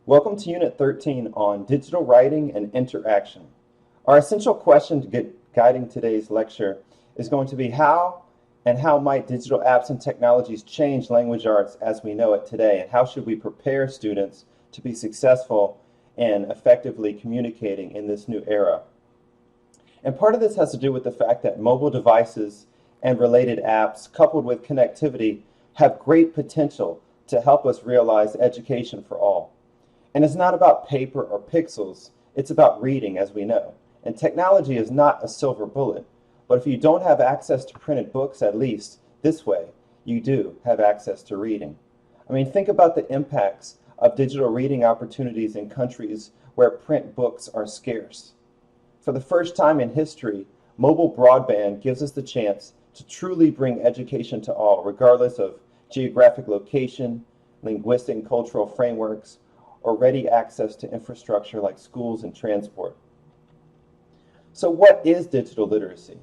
Welcome to Unit 13 on digital writing and interaction. Our essential question guiding today's lecture is going to be how might digital apps and technologies change language arts as we know it today, and how should we prepare students to be successful in effectively communicating in this new era? And part of this has to do with the fact that mobile devices and related apps, coupled with connectivity, have great potential to help us realize education for all. And it's not about paper or pixels, it's about reading, as we know. And technology is not a silver bullet, but if you don't have access to printed books, at least this way, you do have access to reading. I mean, think about the impacts of digital reading opportunities in countries where print books are scarce. For the first time in history, mobile broadband gives us the chance to truly bring education to all, regardless of geographic location, linguistic and cultural frameworks, or ready access to infrastructure like schools and transport. So what is digital literacy?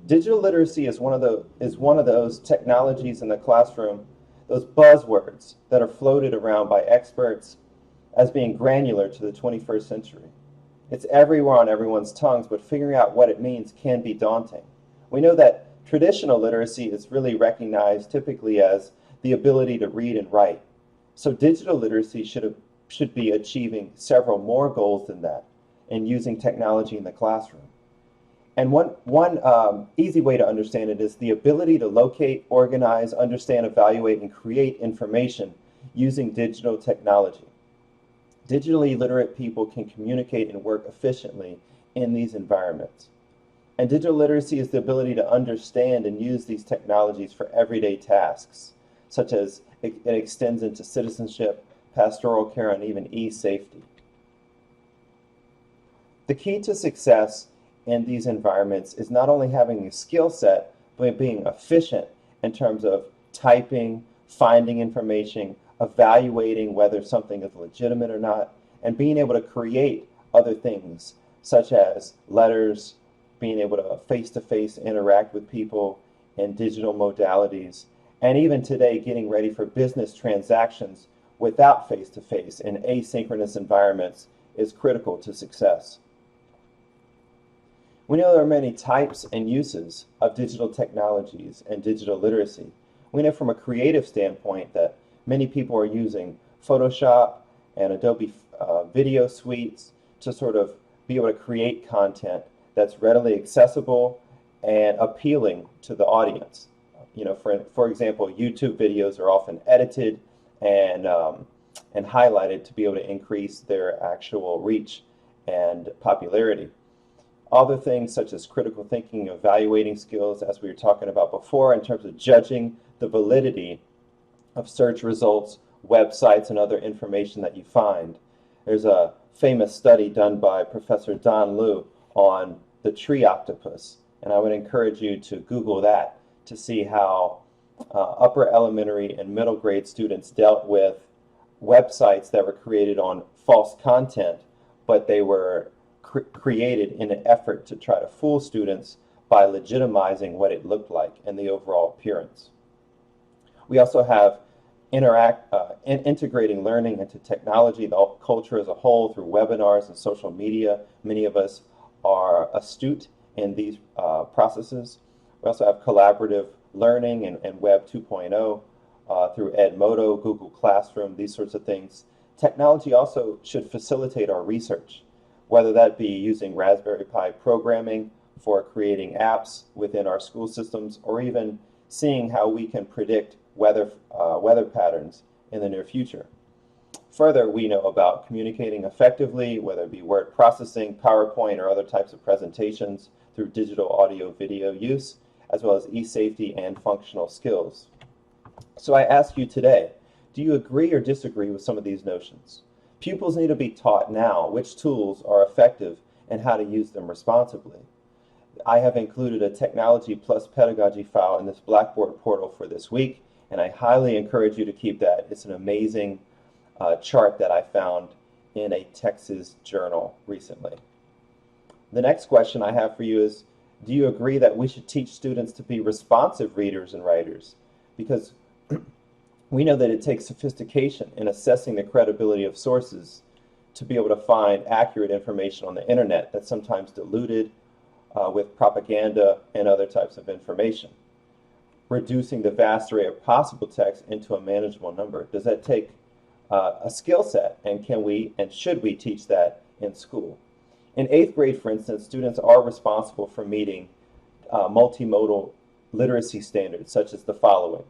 Digital literacy is one of those technologies in the classroom, those buzzwords that are floated around by experts as being granular to the 21st century. It's everywhere on everyone's tongues, but figuring out what it means can be daunting. We know that traditional literacy is really recognized typically as the ability to read and write. So digital literacy should be achieving several more goals than that and using technology in the classroom. And one easy way to understand it is the ability to locate, organize, understand, evaluate, and create information using digital technology. Digitally literate people can communicate and work efficiently in these environments. And digital literacy is the ability to understand and use these technologies for everyday tasks, such as it extends into citizenship, pastoral care, and even e-safety. The key to success in these environments is not only having a skill set, but being efficient in terms of typing, finding information, evaluating whether something is legitimate or not, and being able to create other things, such as letters, being able to face-to-face interact with people in digital modalities, and even today getting ready for business transactions without face-to-face in asynchronous environments is critical to success. We know there are many types and uses of digital technologies and digital literacy. We know from a creative standpoint that many people are using Photoshop and Adobe video suites to sort of be able to create content that's readily accessible and appealing to the audience. You know, for example, YouTube videos are often edited and highlighted to be able to increase their actual reach and popularity. Other things such as critical thinking, evaluating skills, as we were talking about before, in terms of judging the validity of search results, websites, and other information that you find. There's a famous study done by Professor Don Liu on the tree octopus, and I would encourage you to Google that to see how upper elementary and middle grade students dealt with websites that were created on false content, but they were created in an effort to try to fool students by legitimizing what it looked like and the overall appearance. We also have integrating learning into technology, the culture as a whole, through webinars and social media. Many of us are astute in these processes. We also have collaborative learning and Web 2.0 through Edmodo, Google Classroom, these sorts of things. Technology also should facilitate our research, whether that be using Raspberry Pi programming for creating apps within our school systems, or even seeing how we can predict weather patterns in the near future. Further, we know about communicating effectively, whether it be word processing, PowerPoint, or other types of presentations through digital audio video use, as well as e-safety and functional skills. So I ask you today, do you agree or disagree with some of these notions? Pupils need to be taught now which tools are effective and how to use them responsibly. I have included a technology plus pedagogy file in this Blackboard portal for this week, and I highly encourage you to keep that. It's an amazing chart that I found in a Texas journal recently. The next question I have for you is, do you agree that we should teach students to be responsive readers and writers? Because We know that it takes sophistication in assessing the credibility of sources to be able to find accurate information on the internet that's sometimes diluted with propaganda and other types of information. Reducing the vast array of possible text into a manageable number. Does that take a skill set, and can we and should we teach that in school? In 8th grade, for instance, students are responsible for meeting multimodal literacy standards, such as the following.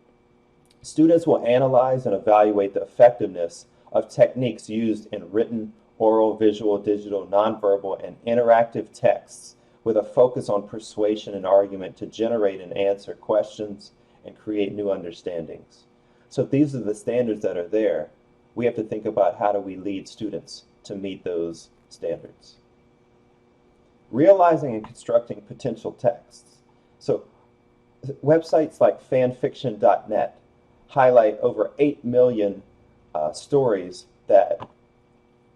Students will analyze and evaluate the effectiveness of techniques used in written, oral, visual, digital, nonverbal, and interactive texts with a focus on persuasion and argument to generate and answer questions and create new understandings. So if these are the standards that are there, we have to think about how do we lead students to meet those standards. Realizing and constructing potential texts. So websites like fanfiction.net highlight over 8 million stories that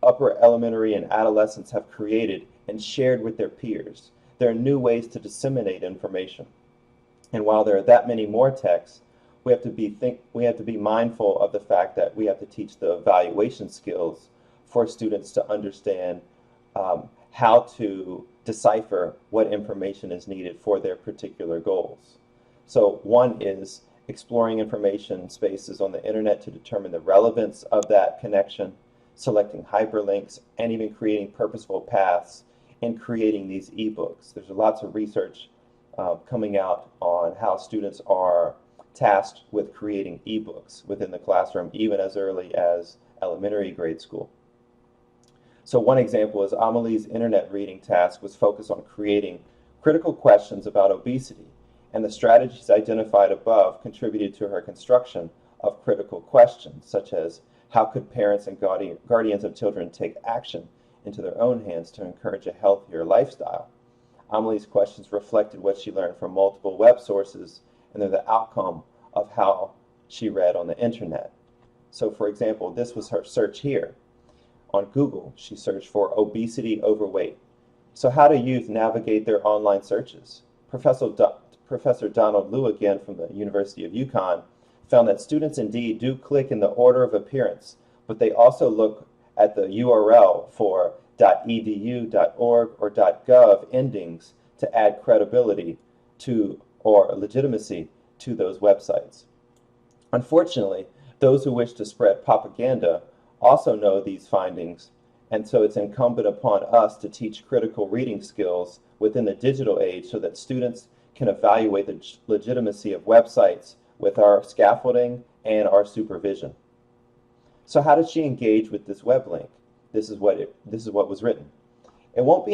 upper elementary and adolescents have created and shared with their peers. There are new ways to disseminate information. And while there are that many more texts, we have to be mindful of the fact that we have to teach the evaluation skills for students to understand how to decipher what information is needed for their particular goals. So one is exploring information spaces on the internet to determine the relevance of that connection, selecting hyperlinks, and even creating purposeful paths in creating these ebooks. There's lots of research coming out on how students are tasked with creating ebooks within the classroom, even as early as elementary grade school. So one example is Amelie's internet reading task was focused on creating critical questions about obesity, and the strategies identified above contributed to her construction of critical questions, such as how could parents and guardians of children take action into their own hands to encourage a healthier lifestyle. Amelie's questions reflected what she learned from multiple web sources, and they're the outcome of how she read on the internet. So for example, this was her search here. On Google, she searched for obesity, overweight. So how do youth navigate their online searches? Professor Donald Liu, again from the University of UConn, found that students indeed do click in the order of appearance, but they also look at the URL for .edu, .org, or .gov endings to add credibility to or legitimacy to those websites. Unfortunately, those who wish to spread propaganda also know these findings, and so it's incumbent upon us to teach critical reading skills within the digital age so that students can evaluate the legitimacy of websites with our scaffolding and our supervision. So how did she engage with this web link? This is what was written. It won't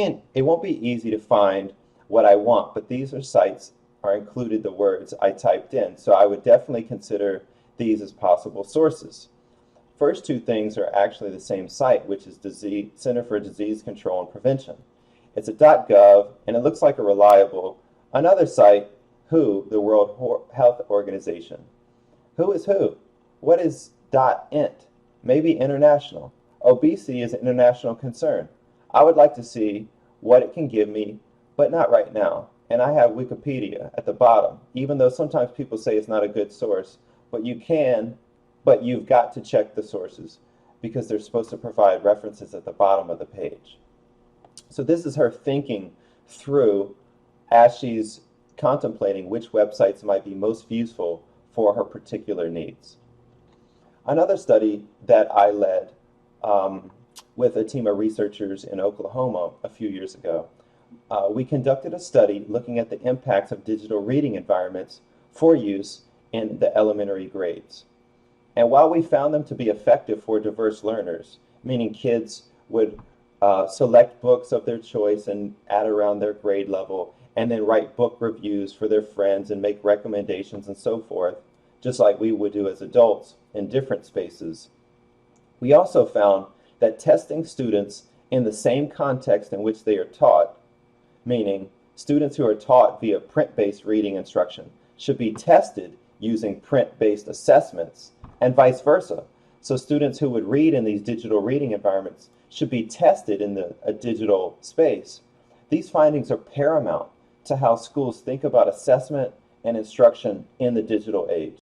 be easy to find what I want, but these are sites are included the words I typed in, so I would definitely consider these as possible sources. First two things are actually the same site, which is Center for Disease Control and Prevention. It's a .gov, and it looks like a reliable. Another site, WHO, the World Health Organization. Who is who? What is .int? Maybe international. Obesity is an international concern. I would like to see what it can give me, but not right now. And I have Wikipedia at the bottom, even though sometimes people say it's not a good source, but you've got to check the sources because they're supposed to provide references at the bottom of the page. So this is her thinking through as she's contemplating which websites might be most useful for her particular needs. Another study that I led with a team of researchers in Oklahoma a few years ago, we conducted a study looking at the impacts of digital reading environments for use in the elementary grades. And while we found them to be effective for diverse learners, meaning kids would select books of their choice and add around their grade level, and then write book reviews for their friends and make recommendations and so forth, just like we would do as adults in different spaces. We also found that testing students in the same context in which they are taught, meaning students who are taught via print-based reading instruction, should be tested using print-based assessments, and vice versa. So students who would read in these digital reading environments should be tested in a digital space. These findings are paramount to how schools think about assessment and instruction in the digital age.